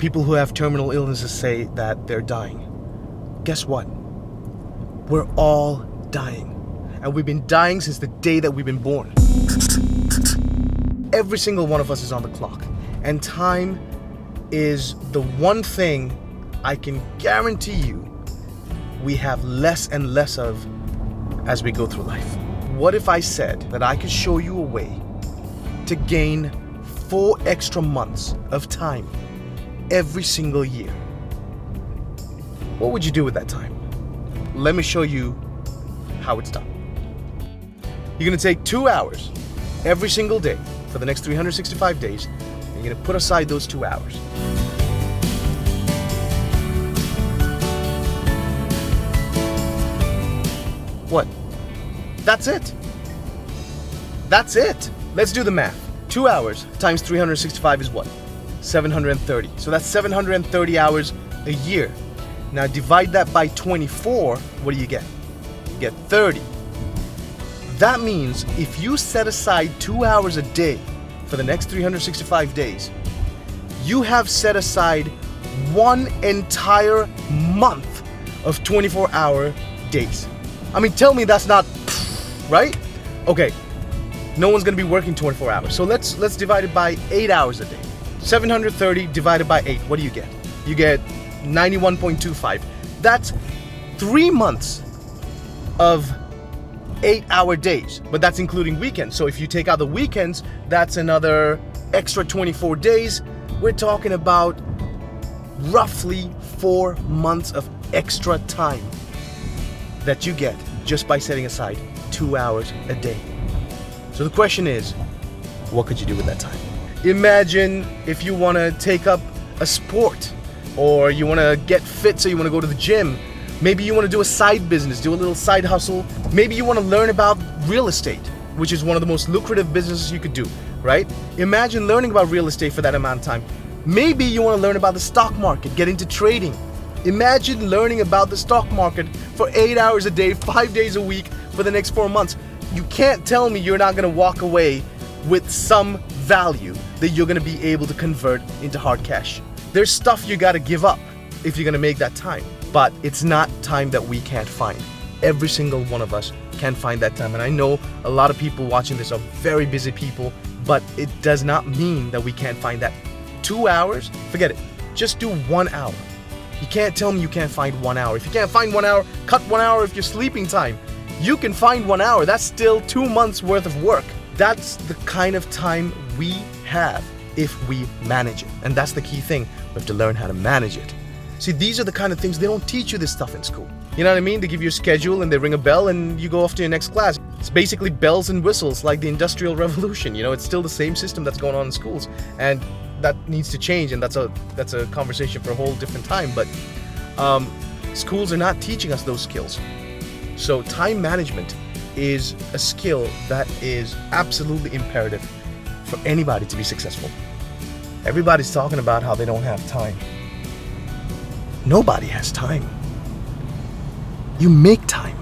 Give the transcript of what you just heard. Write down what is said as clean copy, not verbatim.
People who have terminal illnesses say that they're dying. Guess what? We're all dying. And we've been dying since the day that we've been born. Every single one of us is on the clock. And time is the one thing I can guarantee you we have less and less of as we go through life. What if I said that I could show you a way to gain 4 extra months of time every single year? What would you do with that time? Let me show you how it's done. You're gonna take 2 hours every single day for the next 365 days, and you're gonna put aside those 2 hours. What? That's it. That's it. Let's do the math. 2 hours times 365 is what? 730. So that's 730 hours a year. Now divide that by 24, what do you get? You get 30. That means if you set aside 2 hours a day for the next 365 days, you have set aside 1 entire month of 24-hour days. I mean, tell me that's not, right? Okay, no one's gonna be working 24 hours. So let's divide it by 8 hours a day. 730 divided by 8, what do you get? You get 91.25. That's 3 months of 8-hour days, but that's including weekends. So if you take out the weekends, that's another extra 24 days. We're talking about roughly 4 months of extra time that you get just by setting aside 2 hours a day. So the question is, what could you do with that time? Imagine if you want to take up a sport, or you want to get fit, so you want to go to the gym. Maybe you want to do a side business, do a little side hustle. Maybe you want to learn about real estate, which is one of the most lucrative businesses you could do, right? Imagine learning about real estate for that amount of time. Maybe you want to learn about the stock market, get into trading. Imagine learning about the stock market for 8 hours a day, 5 days a week for the next 4 months. You can't tell me you're not going to walk away with some value that you're going to be able to convert into hard cash. There's stuff you got to give up if you're going to make that time, but it's not time that we can't find. Every single one of us can find that time. And I know a lot of people watching this are very busy people, but it does not mean that we can't find that 2 hours. Forget it. Just do 1 hour. You can't tell me you can't find 1 hour. If you can't find 1 hour, cut 1 hour of your sleeping time. You can find 1 hour. That's still 2 months worth of work. That's the kind of time we have if we manage it. And that's the key thing. We have to learn how to manage it. See, these are the kind of things, they don't teach you this stuff in school. You know what I mean? They give you a schedule and they ring a bell and you go off to your next class. It's basically bells and whistles like the Industrial Revolution. You know, it's still the same system that's going on in schools. And that needs to change, and that's a conversation for a whole different time. But schools are not teaching us those skills. So time management is a skill that is absolutely imperative for anybody to be successful. Everybody's talking about how they don't have time. Nobody has time. You make time.